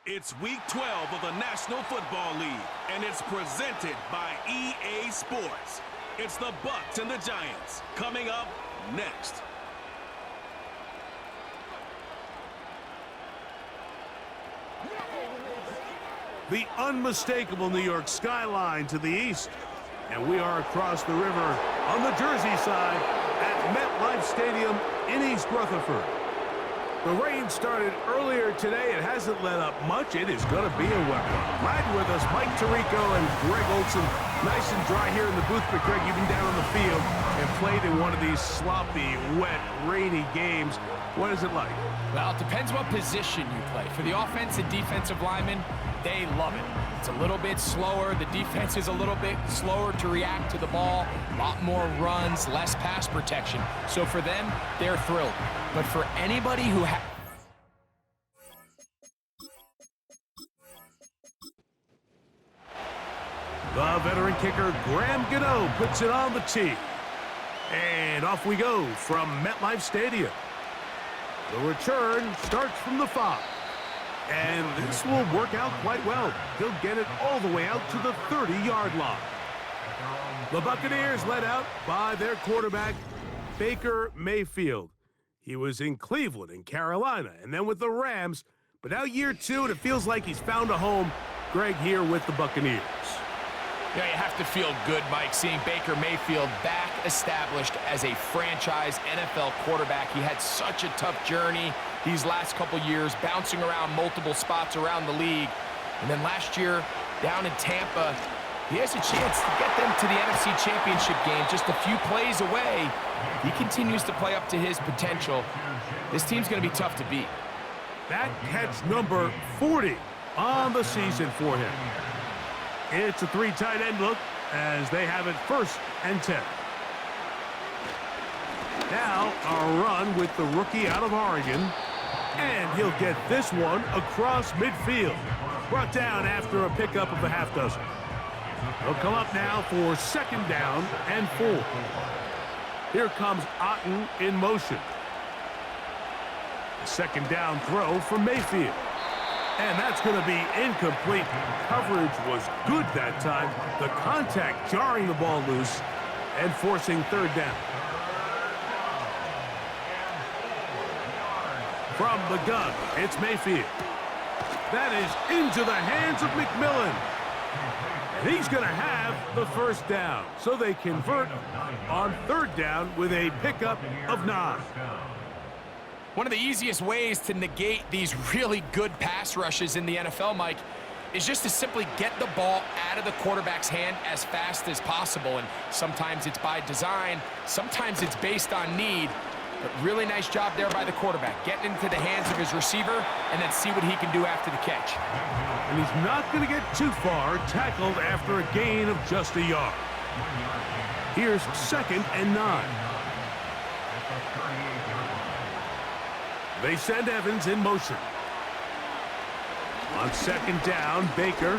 It's Week 12 of the National Football League, and it's presented by EA Sports. It's the Bucs and the Giants coming up next. The unmistakable New York skyline to the east. And we are across the river on the Jersey side at MetLife Stadium in East Rutherford. The rain started earlier today. It hasn't let up much. It is going to be a wet one. Riding with us, Mike Tirico and Greg Olson. Nice and dry here in the booth, but Greg, you've been down on the field and played in one of these sloppy, wet, rainy games. What is it like? Well, it depends what position you play. For the offense and defensive linemen, they love it. It's a little bit slower. The defense is a little bit slower to react to the ball. A lot more runs, less pass protection. So for them, they're thrilled. But for anybody who The veteran kicker, Graham Gano, puts it on the tee. And off we go from MetLife Stadium. The return starts from the 5. And this will work out quite well. He'll get it all the way out to the 30-yard line. The Buccaneers led out by their quarterback, Baker Mayfield. He was in Cleveland and Carolina, and then with the Rams. But now year 2, and it feels like he's found a home. Greg here with the Buccaneers. Yeah, you have to feel good, Mike, seeing Baker Mayfield back established as a franchise NFL quarterback. He had such a tough journey these last couple years, bouncing around multiple spots around the league. And then last year, down in Tampa, he has a chance to get them to the NFC Championship game just a few plays away. He continues to play up to his potential. This team's going to be tough to beat. That catch number 40 on the season for him. It's a 3 tight end look as they have it 1st and 10. Now a run with the rookie out of Oregon. And he'll get this one across midfield. Brought down after a pickup of a half dozen. He'll come up now for 2nd down and 4. Here comes Otten in motion. The 2nd down throw from Mayfield. And that's going to be incomplete. Coverage was good that time. The contact jarring the ball loose and forcing 3rd down. From the gun, it's Mayfield. That is into the hands of McMillan. And he's going to have the 1st down. So they convert on 3rd down with a pickup of 9. One of the easiest ways to negate these really good pass rushes in the NFL, Mike, is just to simply get the ball out of the quarterback's hand as fast as possible. And sometimes it's by design, sometimes it's based on need. But really nice job there by the quarterback, getting into the hands of his receiver and then see what he can do after the catch. And he's not going to get too far, tackled after a gain of just a yard. Here's 2nd and 9. They send Evans in motion. On 2nd down, Baker.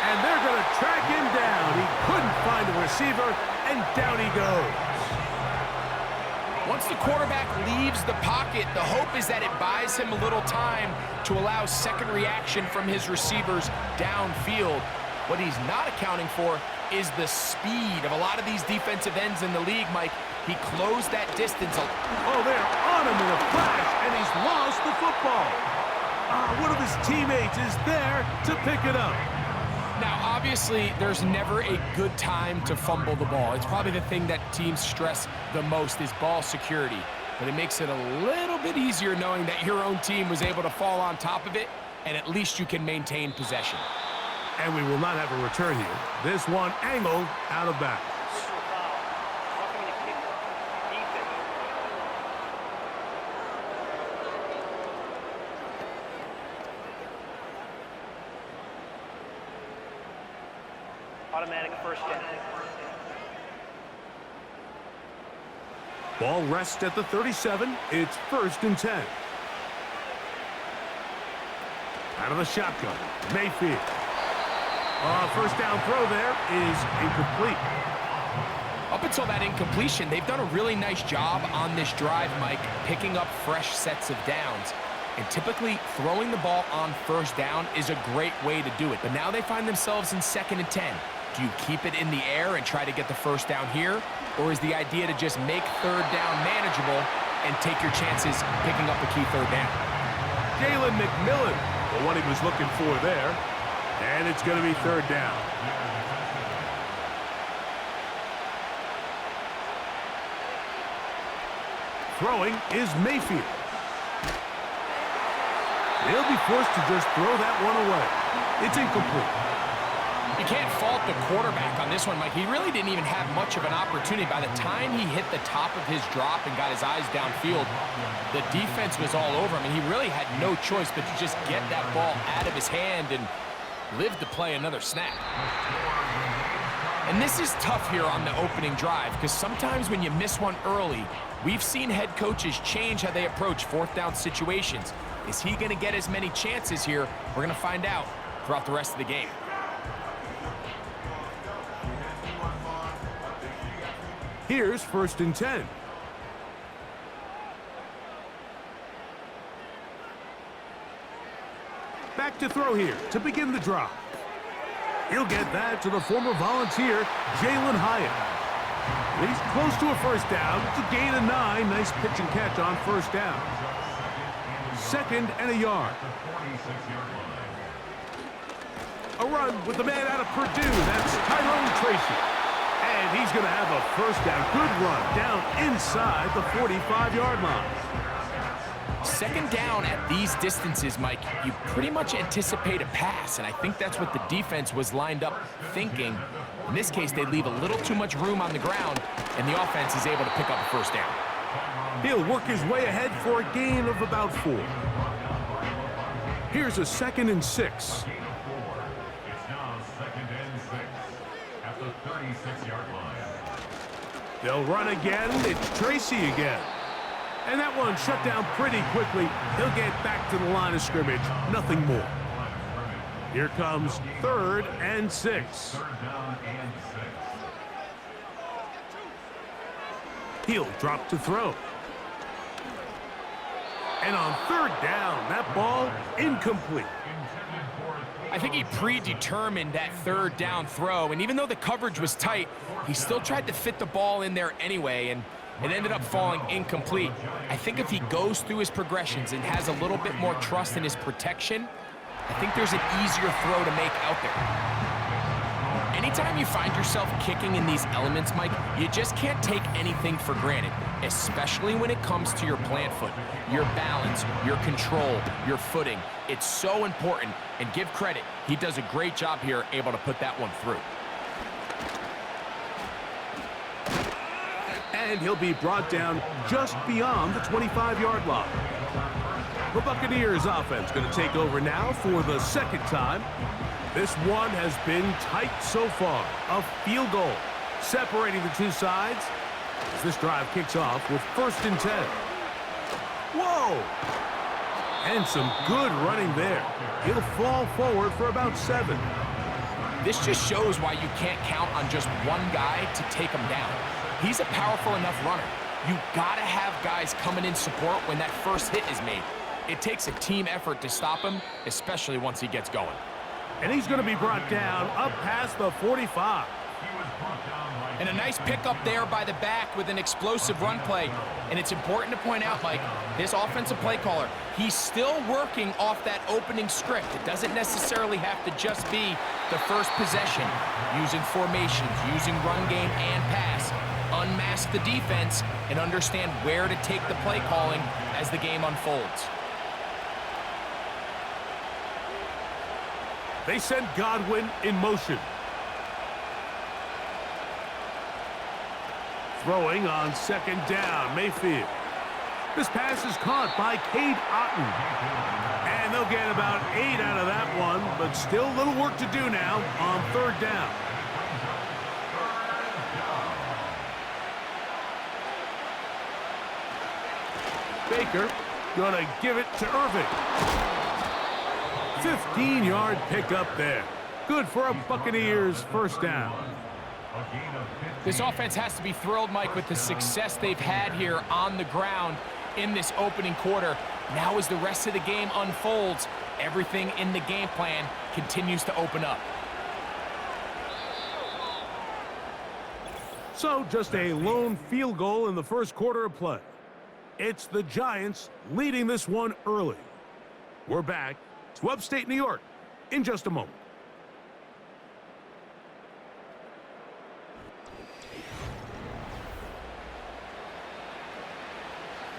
And they're going to track him down. He couldn't find a receiver, and down he goes. Once the quarterback leaves the pocket, the hope is that it buys him a little time to allow second reaction from his receivers downfield. What he's not accounting for is the speed of a lot of these defensive ends in the league, Mike. He closed that distance. Oh, they're on him in a flash, and he's lost the football. One of his teammates is there to pick it up. Now, obviously, there's never a good time to fumble the ball. It's probably the thing that teams stress the most is ball security. But it makes it a little bit easier knowing that your own team was able to fall on top of it, and at least you can maintain possession. And we will not have a return here. This one angled out of bounds. Automatic 1st down. Ball rests at the 37. It's 1st and 10. Out of the shotgun, Mayfield. 1st down throw there is incomplete. Up until that incompletion, they've done a really nice job on this drive, Mike, picking up fresh sets of downs. And typically, throwing the ball on first down is a great way to do it. But now they find themselves in 2nd and 10. Do you keep it in the air and try to get the first down here? Or is the idea to just make 3rd down manageable and take your chances picking up a key 3rd down? Jalen McMillan, for what he was looking for there. And it's going to be 3rd down. Throwing is Mayfield. He'll be forced to just throw that one away. It's incomplete. You can't fault the quarterback on this one, Mike. He really didn't even have much of an opportunity. By the time he hit the top of his drop and got his eyes downfield, the defense was all over him, and he really had no choice but to just get that ball out of his hand and live to play another snap. And this is tough here on the opening drive, because sometimes when you miss one early, we've seen head coaches change how they approach 4th down situations. Is he going to get as many chances here? We're going to find out throughout the rest of the game. Here's 1st and 10. Back to throw here to begin the drive. He'll get that to the former Volunteer, Jalen Hyatt. He's close to a first down. It's a gain of 9. Nice pitch and catch on first down. 2nd and a yard. A run with the man out of Purdue. That's Tyrone Tracy. And he's going to have a first down. Good run down inside the 45-yard line. 2nd down at these distances, Mike, you pretty much anticipate a pass, and I think that's what the defense was lined up thinking. In this case, they leave a little too much room on the ground, and the offense is able to pick up a first down. He'll work his way ahead for a gain of about 4. Here's a 2nd and 6. It's now 2nd and 6 at the 36-yard line. They'll run again. It's Tracy again. And that one shut down pretty quickly. He'll get back to the line of scrimmage. Nothing more. Here comes 3rd and 6. 3rd down and 6. He'll drop to throw. And on 3rd down, that ball incomplete. I think he predetermined that 3rd down throw, and even though the coverage was tight, he still tried to fit the ball in there anyway, and it ended up falling incomplete. I think if he goes through his progressions and has a little bit more trust in his protection, I think there's an easier throw to make out there. Anytime you find yourself kicking in these elements, Mike, you just can't take anything for granted, especially when it comes to your plant foot, your balance, your control, your footing. It's so important, and give credit, he does a great job here able to put that one through. And he'll be brought down just beyond the 25-yard line. The Buccaneers offense going to take over now for the 2nd time. This one has been tight so far. A field goal separating the two sides as this drive kicks off with 1st and 10. Whoa! And some good running there. He'll fall forward for about 7. This just shows why you can't count on just one guy to take him down. He's a powerful enough runner. You gotta have guys coming in support when that first hit is made. It takes a team effort to stop him, especially once he gets going. And he's going to be brought down up past the 45. And a nice pickup there by the back with an explosive run play. And it's important to point out, Mike, this offensive play caller, he's still working off that opening script. It doesn't necessarily have to just be the first possession. Using formations, using run game and pass. Unmask the defense and understand where to take the play calling as the game unfolds. They send Godwin in motion. Throwing on 2nd down, Mayfield. This pass is caught by Cade Otton. And they'll get about 8 out of that one, but still a little work to do now on 3rd down. Baker gonna give it to Irving. 15-yard pickup there. Good for a Buccaneers first down. This offense has to be thrilled, Mike, with the success they've had here on the ground. in this opening quarter. Now as the rest of the game unfolds, everything in the game plan continues to open up. So just a lone field goal in the first quarter of play. It's the Giants leading this one early. We're back to upstate New York in just a moment.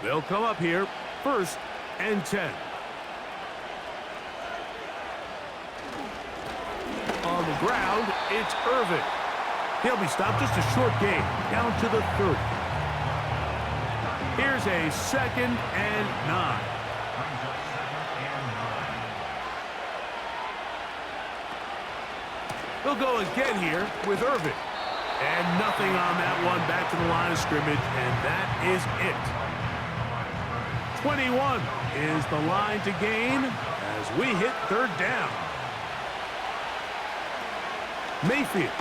They'll come up here, 1st and 10. On the ground, it's Irvin. He'll be stopped, just a short gain, down to the 30. Here's a 2nd and 9. They'll go again here with Irvin. And nothing on that one, back to the line of scrimmage, and that is it. 21 is the line to gain as we hit 3rd down. Mayfield.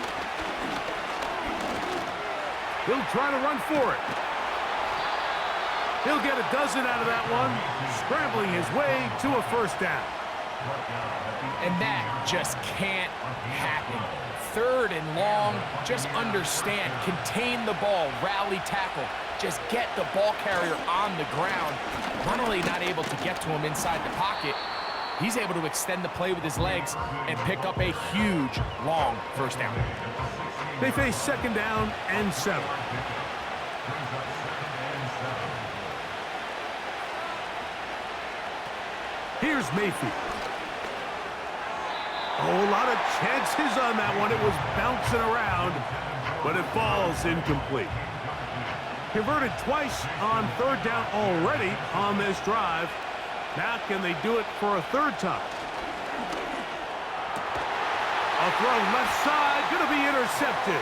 He'll try to run for it. He'll get a dozen out of that one, scrambling his way to a 1st down. And that just can't happen. 3rd and long, just understand, contain the ball, rally tackle, just get the ball carrier on the ground. Not only not able to get to him inside the pocket, he's able to extend the play with his legs and pick up a huge, long 1st down. They face 2nd down and 7. Here's Mayfield. Oh, a lot of chances on that one. It was bouncing around, but it falls incomplete. Converted twice on 3rd down already on this drive. Now can they do it for a 3rd time? A throw left side, going to be intercepted.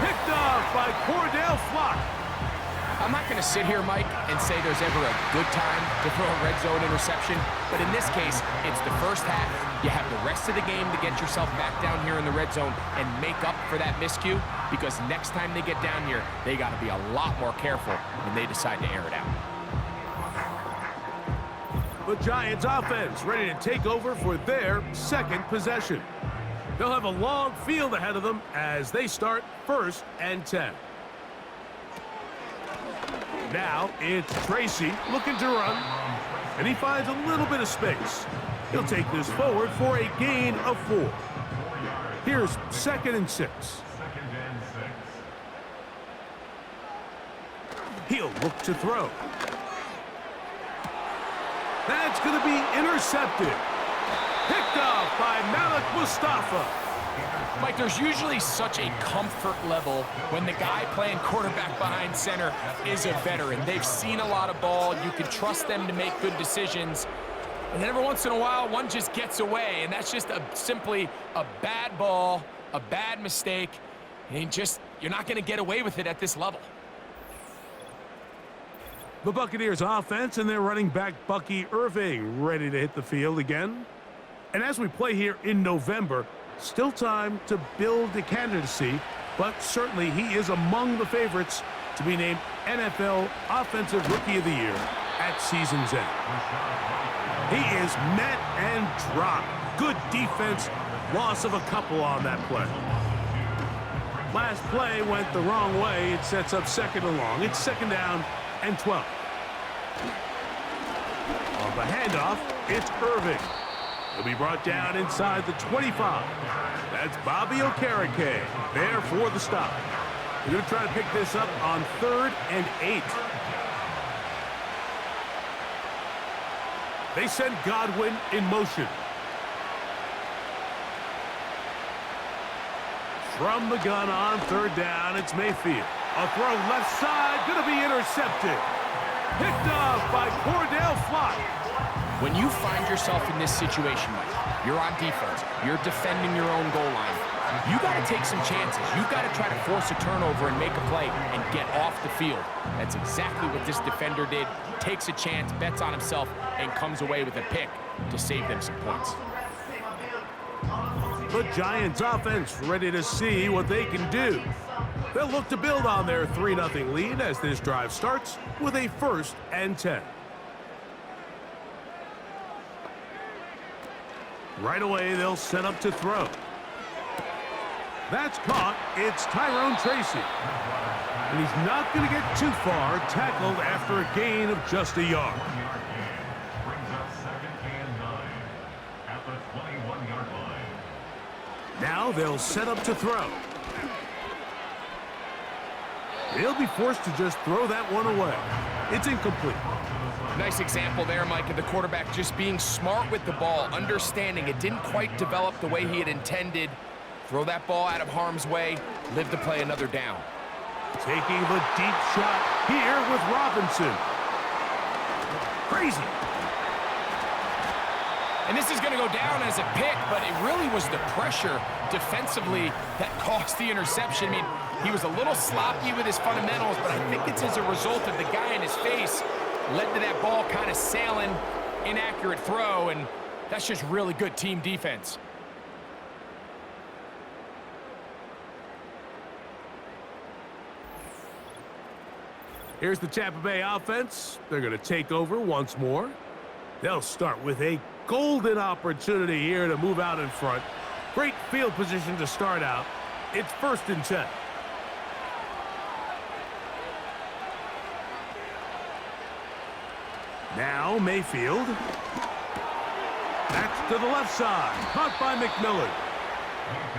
Picked off by Cordell Flock. I'm not going to sit here, Mike, and say there's ever a good time to throw a red zone interception, but in this case, it's the first half. You have the rest of the game to get yourself back down here in the red zone and make up for that miscue, because next time they get down here, they got to be a lot more careful when they decide to air it out. The Giants offense ready to take over for their 2nd possession. They'll have a long field ahead of them as they start 1st and 10. Now it's Tracy looking to run, and he finds a little bit of space. He'll take this forward for a gain of 4. Here's 2nd and 6. He'll look to throw. That's going to be intercepted. Picked off by Malik Mustafa. Mike, there's usually such a comfort level when the guy playing quarterback behind center is a veteran. They've seen a lot of ball. You can trust them to make good decisions. And then every once in a while, one just gets away, and that's just simply a bad ball, a bad mistake, and you're not going to get away with it at this level. The Buccaneers offense and their running back Bucky Irving ready to hit the field again. And as we play here in November, still time to build a candidacy, but certainly he is among the favorites to be named NFL Offensive Rookie of the Year at season's end. He is met and dropped. Good defense, loss of a couple on that play. Last play went the wrong way. It sets up 2nd and long. It's 2nd down and 12. On the handoff, it's Irving. He'll be brought down inside the 25. That's Bobby Okereke there for the stop. They're going to try to pick this up on 3rd and 8. They send Godwin in motion. From the gun on 3rd down, it's Mayfield. A throw left side, going to be intercepted. Picked off by Cordell Flock. When you find yourself in this situation, Mike, you're on defense, you're defending your own goal line, you got to take some chances. You've got to try to force a turnover and make a play and get off the field. That's exactly what this defender did. Takes a chance, bets on himself, and comes away with a pick to save them some points. The Giants offense ready to see what they can do. They'll look to build on their 3-0 lead as this drive starts with a 1st and 10. Right away, they'll set up to throw. That's caught. It's Tyrone Tracy. And he's not going to get too far, tackled after a gain of just a yard. Brings up 2nd and 9 at the 21-yard line. Now they'll set up to throw. They'll be forced to just throw that one away. It's incomplete. Nice example there, Mike, of the quarterback just being smart with the ball, understanding it didn't quite develop the way he had intended. Throw that ball out of harm's way, live to play another down. Taking the deep shot here with Robinson. Crazy. And this is going to go down as a pick, but it really was the pressure defensively that caused the interception. I mean, he was a little sloppy with his fundamentals, but I think it's as a result of the guy in his face led to that ball kind of sailing, inaccurate throw, and that's just really good team defense. Here's the Tampa Bay offense. They're going to take over once more. They'll start with a golden opportunity here to move out in front. Great field position to start out. It's 1st and 10. Now Mayfield. That's to the left side. Caught by McMillan.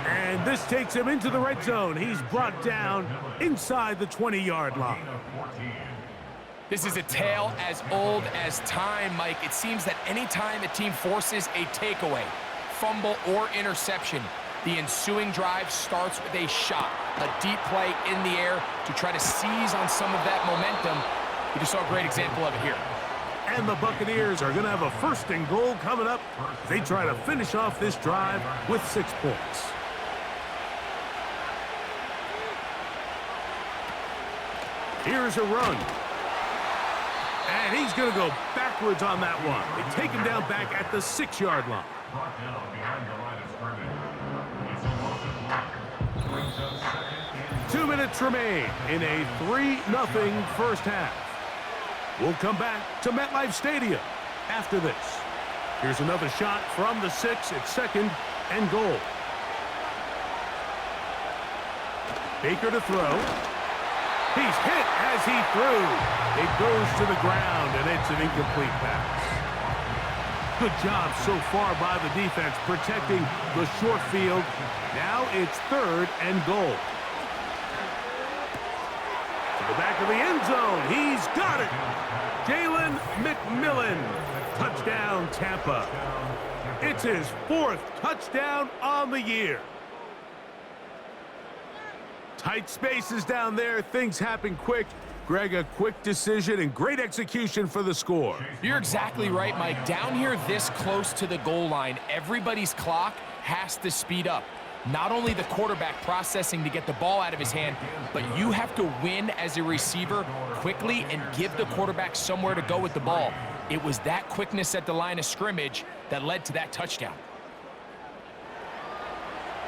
And this takes him into the red zone. He's brought down inside the 20-yard line. This is a tale as old as time, Mike. It seems that anytime a team forces a takeaway, fumble, or interception, the ensuing drive starts with a shot, a deep play in the air to try to seize on some of that momentum. We just saw a great example of it here. And the Buccaneers are going to have a 1st and goal coming up. They try to finish off this drive with 6 points. Here's a run. And he's going to go backwards on that one. They take him down back at the 6-yard line. Brought down behind the line of scrimmage. It's a loss of 1. Brings up 2nd and 2 minutes remain in a 3-0 first half. We'll come back to MetLife Stadium after this. Here's another shot from the 6. It's 2nd and goal. Baker to throw. He's hit as he threw. It goes to the ground, and it's an incomplete pass. Good job so far by the defense protecting the short field. Now it's 3rd and goal. To the back of the end zone. He's got it. Jalen McMillan. Touchdown, Tampa. It's his 4th touchdown on the year. Tight spaces down there. Things happen quick. Greg, a quick decision and great execution for the score. You're exactly right, Mike. Down here this close to the goal line, everybody's clock has to speed up. Not only the quarterback processing to get the ball out of his hand, but you have to win as a receiver quickly and give the quarterback somewhere to go with the ball. It was that quickness at the line of scrimmage that led to that touchdown.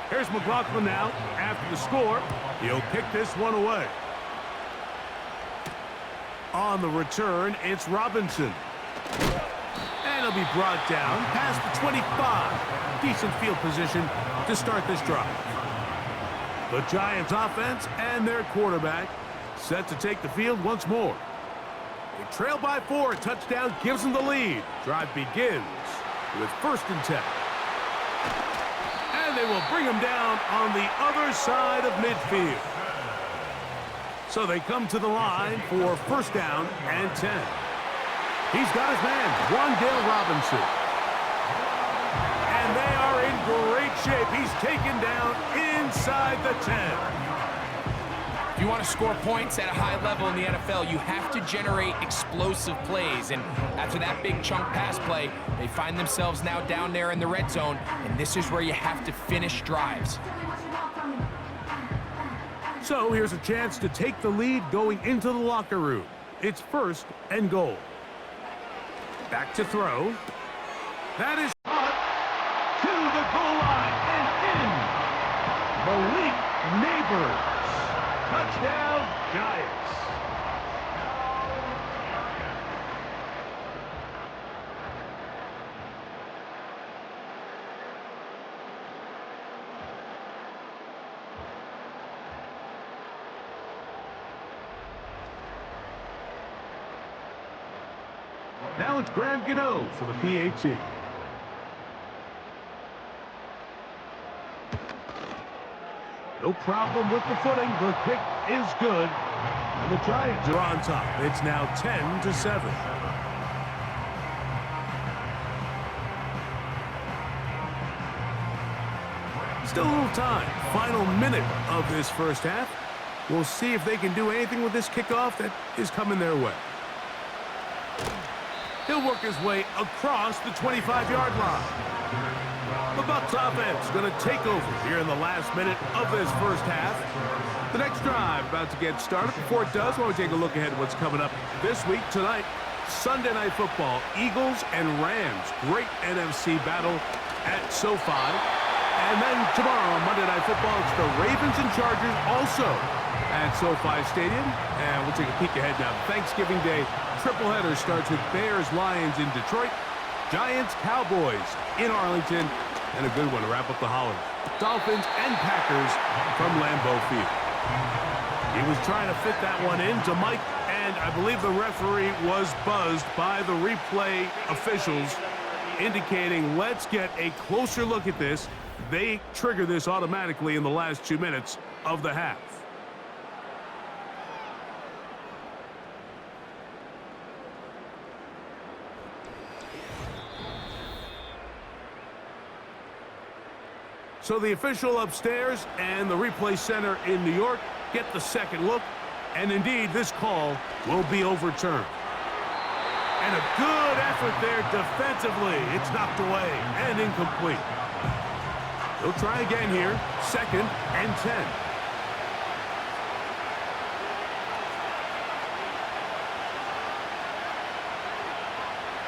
Here's McLaughlin now. After the score, he'll kick this one away. On the return, it's Robinson. And he'll be brought down past the 25. Decent field position to start this drive. The Giants offense and their quarterback set to take the field once more. They trail by 4. Touchdown gives them the lead. Drive begins with 1st and 10. And they will bring him down on the other side of midfield. So they come to the line for 1st down and 10. He's got his man, Wandale Robinson. And they are in great shape. He's taken down inside the 10. If you want to score points at a high level in the NFL, you have to generate explosive plays. And after that big chunk pass play, they find themselves now down there in the red zone. And this is where you have to finish drives. So here's a chance to take the lead going into the locker room. It's 1st and goal. Back to throw. That is caught to the goal line and in. Malik Neighbors. Touchdown, Giants. Now it's Graham Gano for the PAT. No problem with the footing. The kick is good. And the Giants are on top. It's now 10-7. Still a little time. Final minute of this first half. We'll see if they can do anything with this kickoff that is coming their way. He'll work his way across the 25-yard line. The Bucs offense going to take over here in the last minute of this first half. The next drive about to get started. Before it does, I want to take a look ahead at what's coming up this week. Tonight, Sunday Night Football, Eagles and Rams. Great NFC battle at SoFi. And then tomorrow, Monday Night Football, it's the Ravens and Chargers also at SoFi Stadium. And we'll take a peek ahead now. Thanksgiving Day triple header starts with Bears-Lions in Detroit, Giants-Cowboys in Arlington, and a good one to wrap up the holiday. Dolphins and Packers from Lambeau Field. He was trying to fit that one into Mike, and I believe the referee was buzzed by the replay officials, indicating let's get a closer look at this. They trigger this automatically in the last 2 minutes of the half. So the official upstairs and the replay center in New York get the second look, and indeed this call will be overturned. And a good effort there defensively. It's knocked away and incomplete. He'll try again here, 2nd and 10.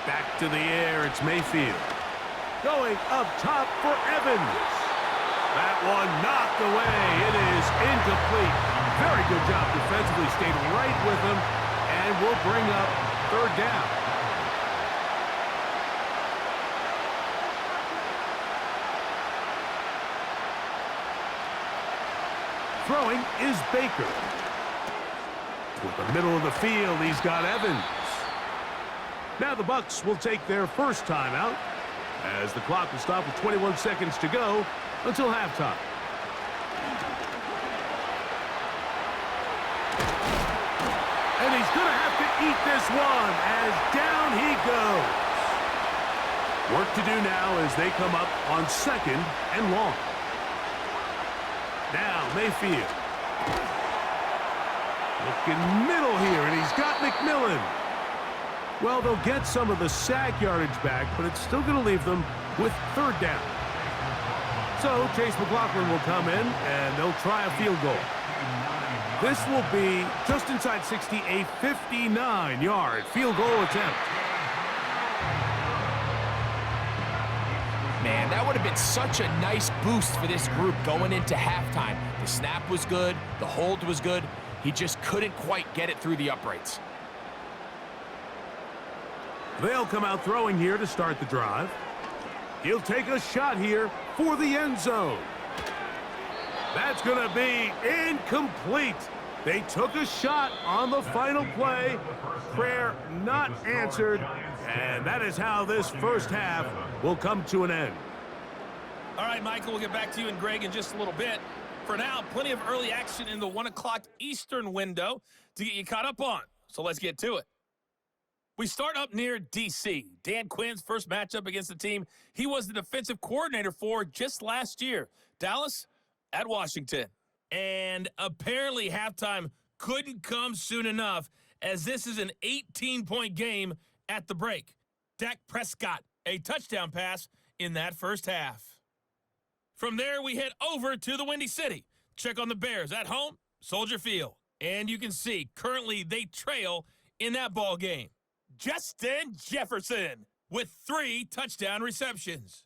Back to the air, it's Mayfield. Going up top for Evans. That one knocked away. It is incomplete. Very good job defensively. Stayed right with him and will bring up 3rd down. Throwing is Baker. With the middle of the field, he's got Evans. Now the Bucs will take their first timeout as the clock will stop with 21 seconds to go until halftime. And he's going to have to eat this one as down he goes. Work to do now as they come up on 2nd and long. Now Mayfield. Looking middle here, and he's got McMillan. Well, they'll get some of the sack yardage back, but it's still going to leave them with 3rd down. So Chase McLaughlin will come in, and they'll try a field goal. This will be just inside 60, a 59-yard field goal attempt. Man, that would have been such a nice boost for this group going into halftime. The snap was good, the hold was good. He just couldn't quite get it through the uprights. They'll come out throwing here to start the drive. He'll take a shot here for the end zone. That's going to be incomplete. They took a shot on the final play. Prayer not answered. And that is how this first half will come to an end. All right, Michael, we'll get back to you and Greg in just a little bit. For now, plenty of early action in the 1 o'clock Eastern window to get you caught up on. So let's get to it. We start up near D.C. Dan Quinn's first matchup against the team he was the defensive coordinator for just last year. Dallas at Washington. And apparently halftime couldn't come soon enough, as this is an 18-point game at the break. Dak Prescott, a touchdown pass in that first half. From there, we head over to the Windy City. Check on the Bears at home, Soldier Field. And you can see currently they trail in that ball game. Justin Jefferson with 3 touchdown receptions.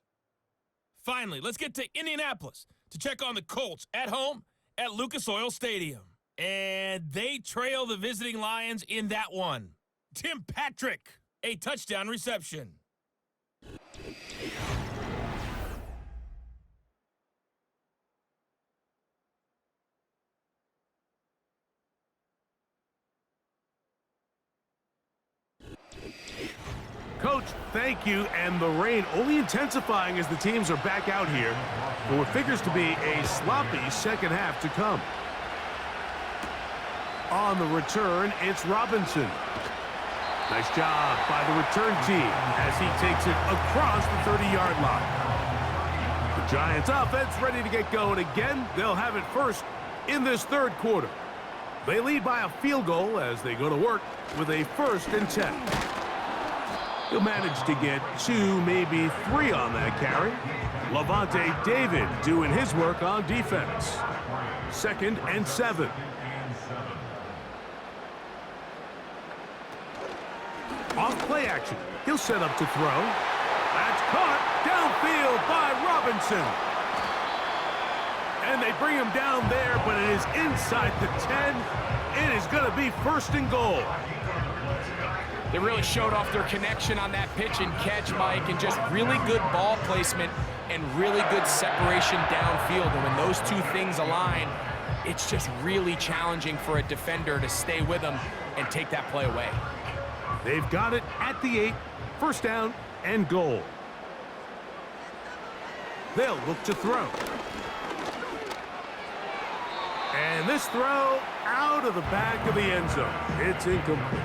Finally, let's get to Indianapolis to check on the Colts at home at Lucas Oil Stadium. And they trail the visiting Lions in that one. Tim Patrick, a touchdown reception. Coach, thank you, and the rain only intensifying as the teams are back out here for what figures to be a sloppy second half to come. On the return, it's Robinson. Nice job by the return team as he takes it across the 30-yard line. The Giants offense ready to get going again. They'll have it first in this third quarter. They lead by a field goal as they go to work with a 1st and 10. He'll manage to get 2, maybe 3 on that carry. Levante David doing his work on defense. 2nd and 7. Off play action. He'll set up to throw. That's caught downfield by Robinson. And they bring him down there, but it is inside the 10. It is going to be 1st and goal. They really showed off their connection on that pitch and catch, Mike, and just really good ball placement and really good separation downfield. And when those two things align, it's just really challenging for a defender to stay with them and take that play away. They've got it at the 8, 1st down and goal. They'll look to throw. And this throw out of the back of the end zone. It's incomplete.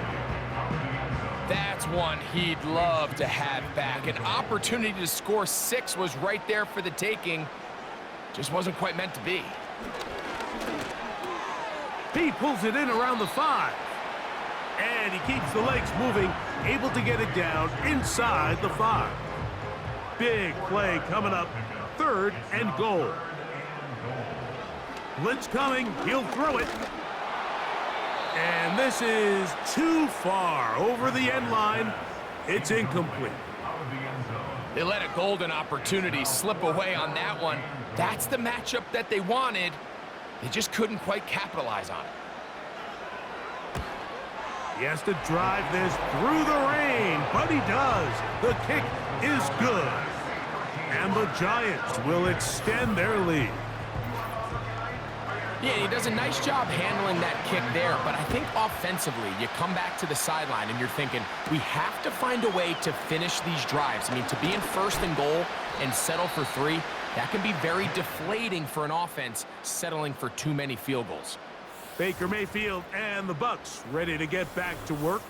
That's one he'd love to have back. An opportunity to score 6 was right there for the taking. Just wasn't quite meant to be. He pulls it in around the 5. And he keeps the legs moving, able to get it down inside the 5. Big play coming up, 3rd and goal. Blitz coming, he'll throw it. And this is too far over the end line. It's incomplete. They let a golden opportunity slip away on that one. That's the matchup that they wanted. They just couldn't quite capitalize on it. He has to drive this through the rain, but he does. The kick is good. And the Giants will extend their lead. Yeah, he does a nice job handling that kick there, but I think offensively, you come back to the sideline and you're thinking, we have to find a way to finish these drives. I mean, to be in 1st and goal and settle for 3, that can be very deflating for an offense settling for too many field goals. Baker Mayfield and the Bucs ready to get back to work.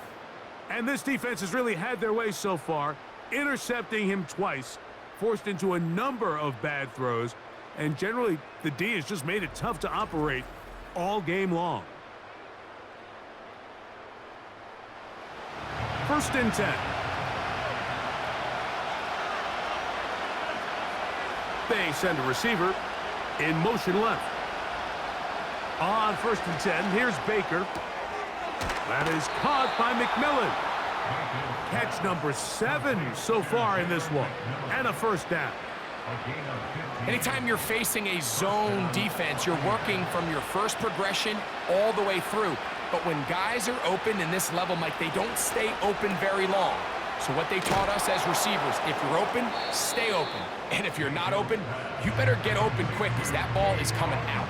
And this defense has really had their way so far, intercepting him twice, forced into a number of bad throws, and generally the D has just made it tough to operate all game long. 1st and 10. They send a receiver in motion left. On 1st and 10, here's Baker. That is caught by McMillan. Catch number 7 so far in this one. And a 1st down. Anytime you're facing a zone defense, you're working from your first progression all the way through. But when guys are open in this level, Mike, they don't stay open very long. So what they taught us as receivers, if you're open, stay open. And if you're not open, you better get open quick because that ball is coming out.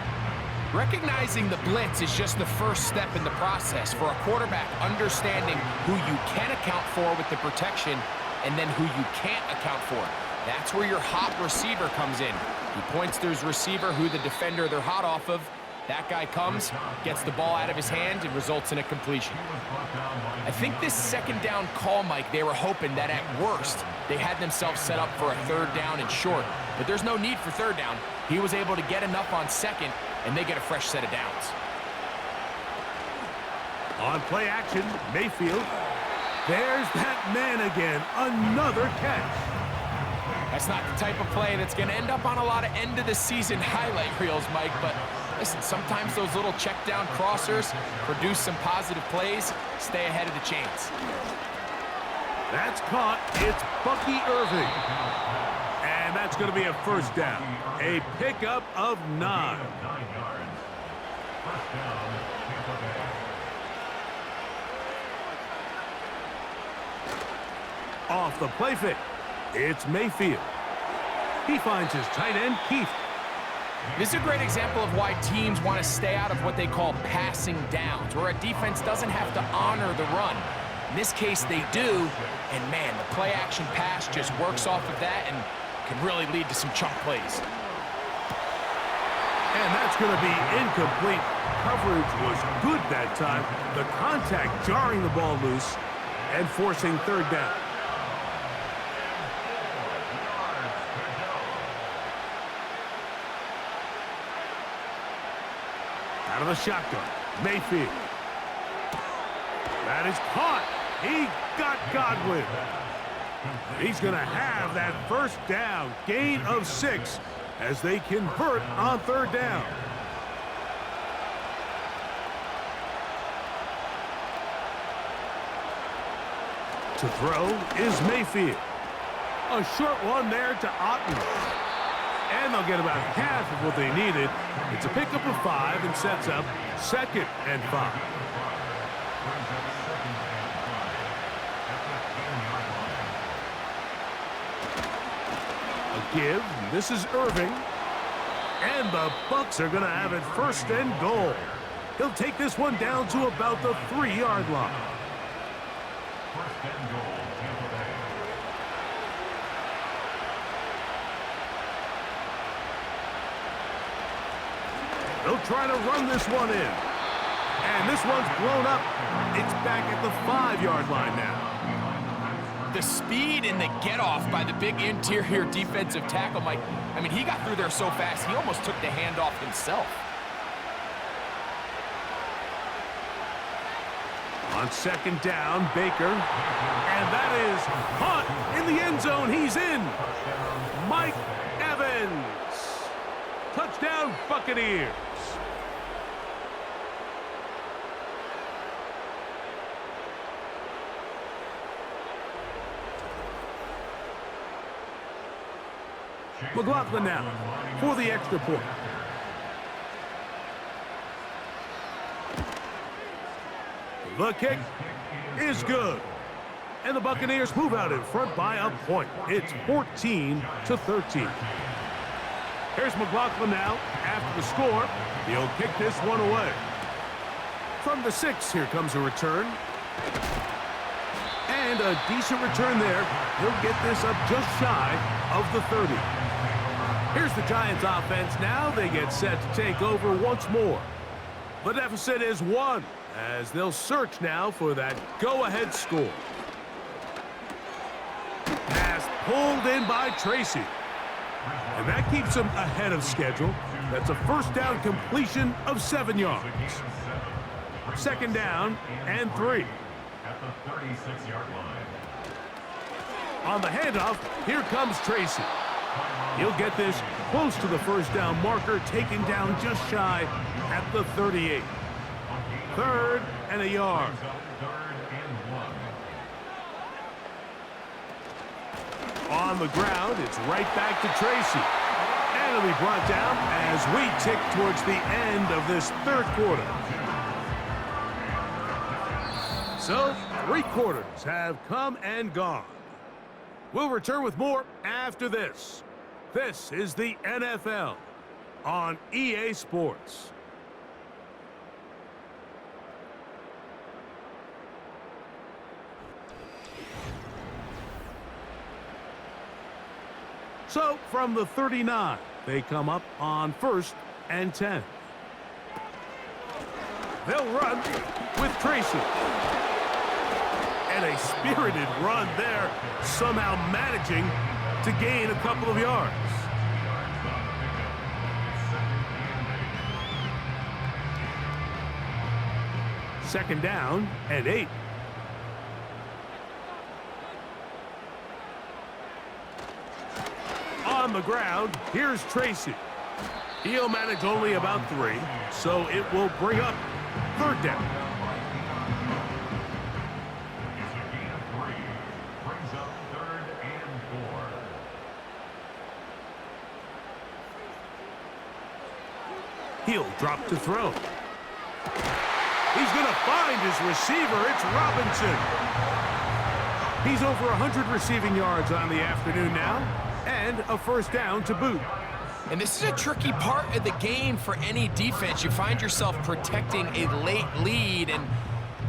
Recognizing the blitz is just the first step in the process for a quarterback understanding who you can account for with the protection and then who you can't account for. That's where your hot receiver comes in. He points to his receiver, who the defender they're hot off of. That guy comes, gets the ball out of his hand, and results in a completion. I think this 2nd down call, Mike, they were hoping that at worst, they had themselves set up for a 3rd down and short. But there's no need for 3rd down. He was able to get enough on 2nd, and they get a fresh set of downs. On play action, Mayfield. There's that man again. Another catch. That's not the type of play that's going to end up on a lot of end-of-the-season highlight reels, Mike, but listen, sometimes those little check-down crossers produce some positive plays. Stay ahead of the chains. That's caught. It's Bucky Irving. And that's going to be a 1st down. A pickup of 9. First down, Tampa Bay. Off the play fake, it's Mayfield. He finds his tight end, Keith. This is a great example of why teams want to stay out of what they call passing downs, where a defense doesn't have to honor the run. In this case, they do, and man, the play-action pass just works off of that and can really lead to some chunk plays. And that's going to be incomplete. Coverage was good that time. The contact jarring the ball loose and forcing third down. Out of the shotgun, Mayfield. That is caught. He got Godwin. He's going to have that first down, gain of 6, as they convert on third down. To throw is Mayfield. A short one there to Otten. And they'll get about half of what they needed. It's a pickup of 5 and sets up 2nd and 5. A give. This is Irving. And the Bucs are going to have it 1st and goal. He'll take this one down to about the 3-yard line. 1st and goal, Tampa Bay. They'll try to run this one in. And this one's blown up. It's back at the 5-yard line now. The speed and the get-off by the big interior defensive tackle, Mike, I mean, he got through there so fast, he almost took the handoff himself. On 2nd down, Baker. And that is caught in the end zone. He's in. Mike Evans. Touchdown, Buccaneers. McLaughlin now for the extra point. The kick is good. And the Buccaneers move out in front by a point. It's 14-13. Here's McLaughlin now. After the score, he'll kick this one away. From the 6, here comes a return. And a decent return there. He'll get this up just shy of the 30. Here's the Giants offense now. They get set to take over once more. The deficit is 1, as they'll search now for that go-ahead score. Pass pulled in by Tracy. And that keeps them ahead of schedule. That's a 1st down completion of 7 yards. 2nd down and 3. At the 36-yard line. On the handoff, here comes Tracy. He'll get this close to the 1st down marker, taken down just shy at the 38. 3rd and a yard. 3rd and 1. On the ground, it's right back to Tracy. And it'll be brought down as we tick towards the end of this 3rd quarter. So, 3 quarters have come and gone. We'll return with more after this. This is the NFL on EA Sports. So, from the 39, they come up on 1st and 10. They'll run with Tracy. And a spirited run there, somehow managing to gain a couple of yards. Second down and 8. On the ground, here's Tracy. He'll manage only about 3, so it will bring up 3rd down. It's a gain of 3. Brings up 3rd and 4. He'll drop to throw. he's going to find his receiver. It's Robinson. He's over 100 receiving yards on the afternoon now, and a first down to boot. And this is a tricky part of the game for any defense. You find yourself protecting a late lead, and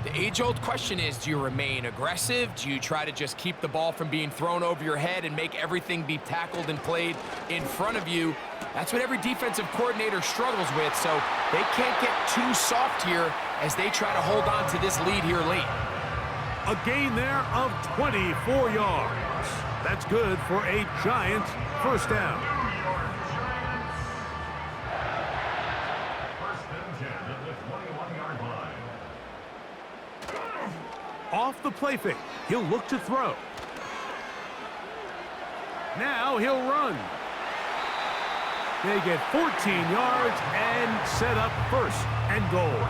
the age-old question is, do you remain aggressive? Do you try to just keep the ball from being thrown over your head and make everything be tackled and played in front of you? That's what every defensive coordinator struggles with, so they can't get too soft here as they try to hold on to this lead here late. A gain there of 24 yards. That's good for a Giants first down. Off the play fake, he'll look to throw. Now he'll run. They get 14 yards and set up first and goal.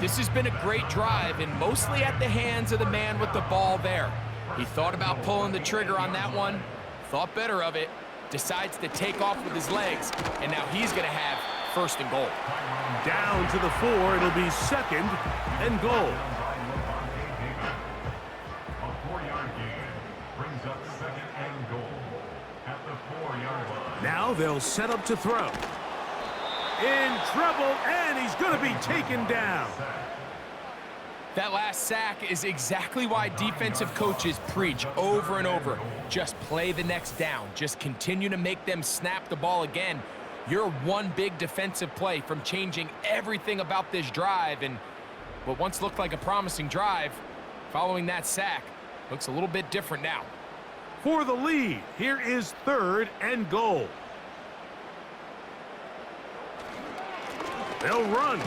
This has been a great drive, and mostly at the hands of the man with the ball there. He thought about pulling the trigger on that one, thought better of it, decides to take off with his legs, and now he's going to have first and goal. Down to the 4, it'll be second and goal. A 4-yard gain brings up second and goal at the 4-yard line. Now they'll set up to throw. In trouble, and he's going to be taken down. That last sack is exactly why defensive coaches preach over and over. Just play the next down. Just continue to make them snap the ball again. You're one big defensive play from changing everything about this drive, and what once looked like a promising drive, following that sack, looks a little bit different now. For the lead, here is third and goal. They'll run.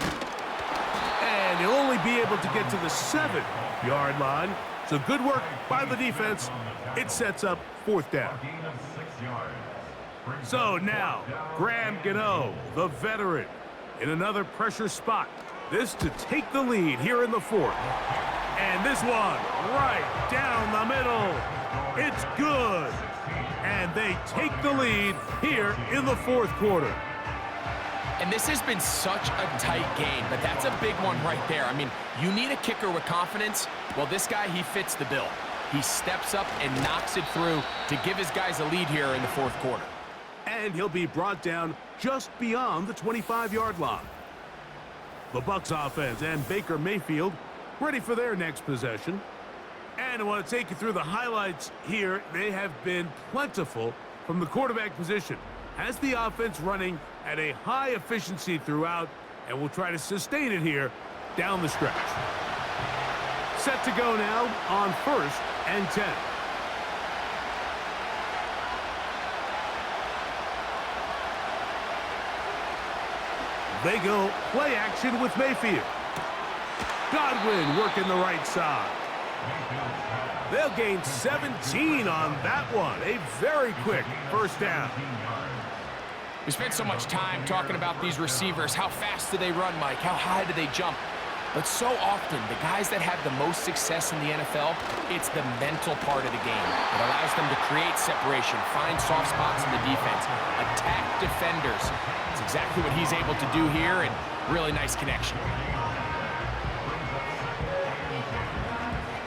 And he'll only be able to get to the 7-yard line. So good work by the defense. It sets up fourth down. So now, Graham Gano, the veteran, in another pressure spot. This to take the lead here in the fourth. And this one right down the middle. It's good. And they take the lead here in the fourth quarter. And this has been such a tight game, but that's a big one right there. I mean, you need a kicker with confidence. Well, this guy, he fits the bill. He steps up and knocks it through to give his guys a lead here in the fourth quarter. And he'll be brought down just beyond the 25-yard line. The Bucs offense and Baker Mayfield ready for their next possession. And I want to take you through the highlights here. They have been plentiful from the quarterback position. Has the offense running at a high efficiency throughout, and will try to sustain it here down the stretch. Set to go now on first and 10. They go play action with Mayfield. Godwin working the right side. They'll gain 17 on that one. A very quick first down. We spent so much time talking about these receivers. How fast do they run, Mike? How high do they jump? But so often, the guys that have the most success in the NFL, it's the mental part of the game. It allows them to create separation, find soft spots in the defense, attack defenders. It's exactly what he's able to do here, and really nice connection.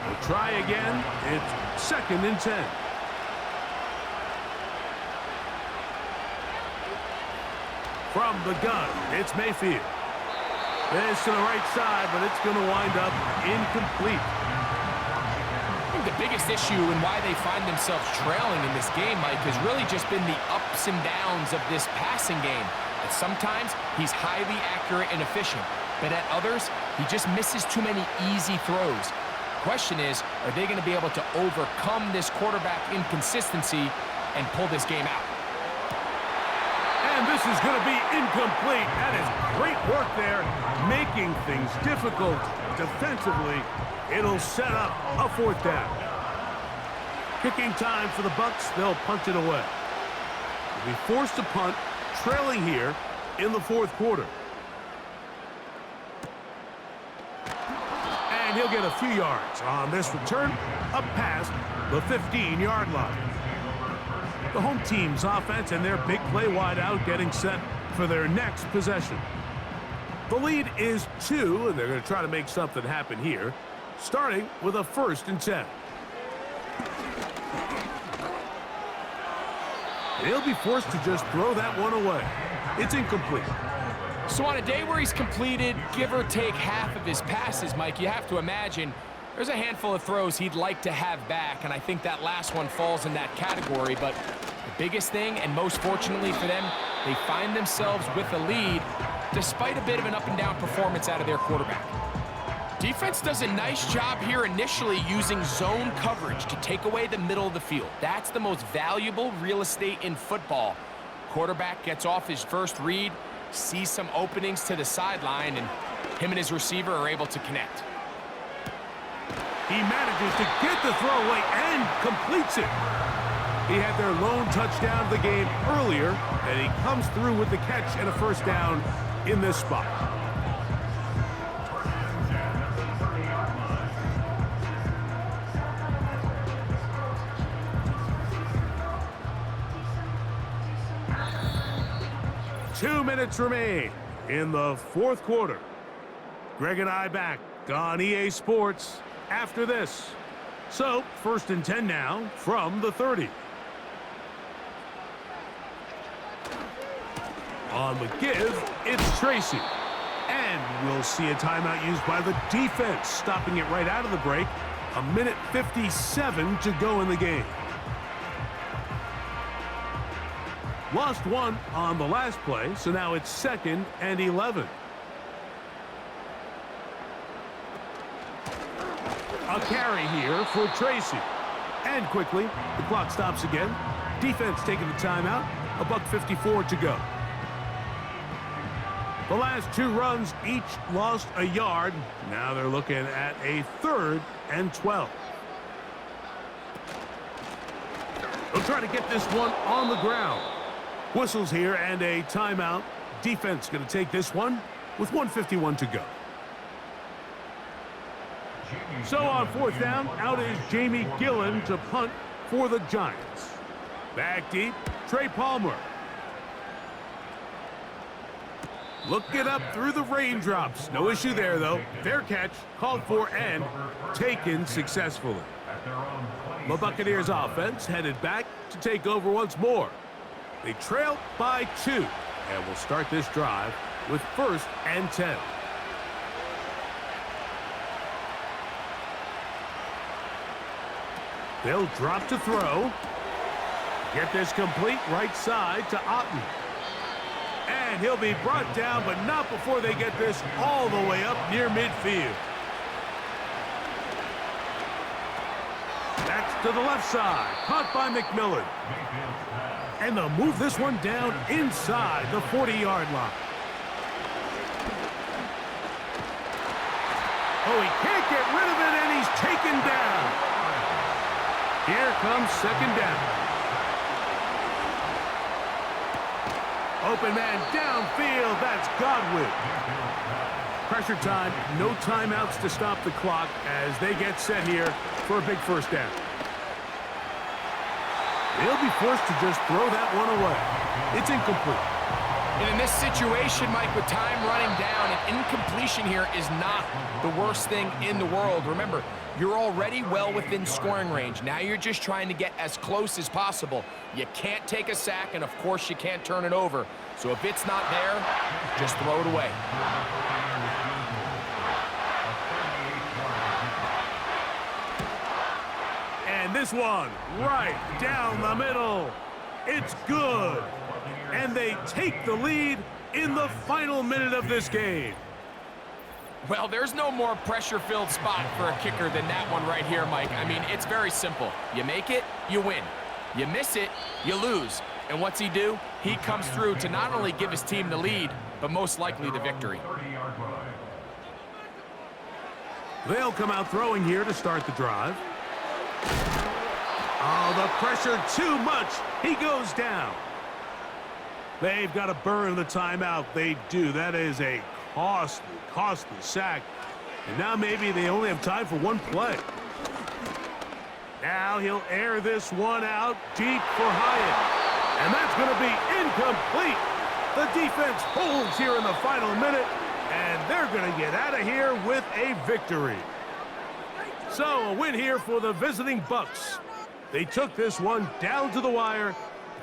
We'll try again. It's second and 10. From the gun, it's Mayfield. This to the right side, but it's going to wind up incomplete. I think the biggest issue and why they find themselves trailing in this game, Mike, has really just been the ups and downs of this passing game. And sometimes he's highly accurate and efficient, but at others, he just misses too many easy throws. Question is, are they going to be able to overcome this quarterback inconsistency and pull this game out? And this is going to be incomplete. That is great work there, making things difficult defensively. It'll set up a fourth down. Kicking time for the Bucs. They'll punt it away. They'll be forced to punt, trailing here in the fourth quarter. And he'll get a few yards on this return, up past the 15-yard line. The home team's offense and their big play wideout getting set for their next possession. The lead is 2, and they're going to try to make something happen here, starting with a 1st and 10. He'll be forced to just throw that one away. It's incomplete. So on a day where he's completed, give or take half of his passes, Mike, you have to imagine there's a handful of throws he'd like to have back, and I think that last one falls in that category. But the biggest thing, and most fortunately for them, they find themselves with a lead despite a bit of an up-and-down performance out of their quarterback. Defense does a nice job here initially using zone coverage to take away the middle of the field. That's the most valuable real estate in football. Quarterback gets off his first read, sees some openings to the sideline, and him and his receiver are able to connect. He manages to get the throw away and completes it. He had their lone touchdown of the game earlier, and he comes through with the catch and a 1st down in this spot. Two minutes remain in the 4th quarter. Greg and I back on EA Sports after this. So, 1st and 10 now from the 30. On the give, it's Tracy. And we'll see a timeout used by the defense, stopping it right out of the break. 1:57 to go in the game. Lost one on the last play, so now it's 2nd and 11. A carry here for Tracy. And quickly, the clock stops again. Defense taking the timeout. 1:54 to go. The last 2 runs each lost a yard. Now they're looking at a 3rd and 12. They'll try to get this one on the ground. Whistles here and a timeout. Defense going to take this one with 1:51 to go. So on 4th down, out is Jamie Gillen to punt for the Giants. Back deep, Trey Palmer. Looking up through the raindrops. No issue there, though. Fair catch, called for and taken successfully. The Buccaneers offense headed back to take over once more. They trail by 2 and will start this drive with 1st and 10. They'll drop to throw. Get this complete right side to Otten. And he'll be brought down, but not before they get this all the way up near midfield. That's to the left side. Caught by McMillan. And they'll move this one down inside the 40-yard line. Oh, he can't get rid of it, and he's taken down. Here comes 2nd down. Open man downfield. That's Godwin. Pressure time. No timeouts to stop the clock as they get set here for a big 1st down. They'll be forced to just throw that one away. It's incomplete. And in this situation, Mike, with time running down, an incompletion here is not the worst thing in the world. Remember, you're already well within scoring range. Now you're just trying to get as close as possible. You can't take a sack, and of course you can't turn it over. So if it's not there, just throw it away. And this one right down the middle. It's good. And they take the lead in the final minute of this game. Well, there's no more pressure-filled spot for a kicker than that one right here, Mike. I mean, it's very simple. You make it, you win. You miss it, you lose. And what's he do? He comes through to not only give his team the lead, but most likely the victory. They'll come out throwing here to start the drive. Oh, the pressure too much. He goes down. They've got to burn the timeout. They do. That is a costly sack. And now maybe they only have time for one play. Now he'll air this one out deep for Hyatt. And that's going to be incomplete. The defense holds here in the final minute, And they're going to get out of here with a victory. So, a win here for the visiting Bucks. They took this one down to the wire.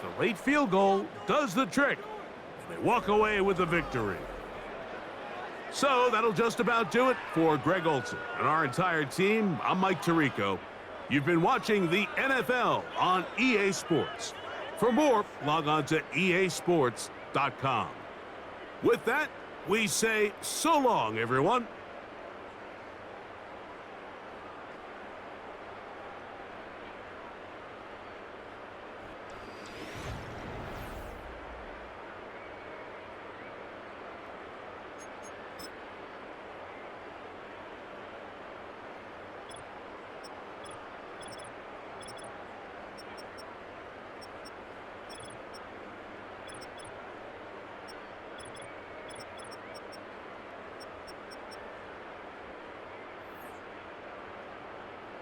The late field goal does the trick. And they walk away with a victory. So, that'll just about do it for Greg Olson and our entire team. I'm Mike Tirico. You've been watching the NFL on EA Sports. For more, log on to easports.com. With that, we say so long, everyone.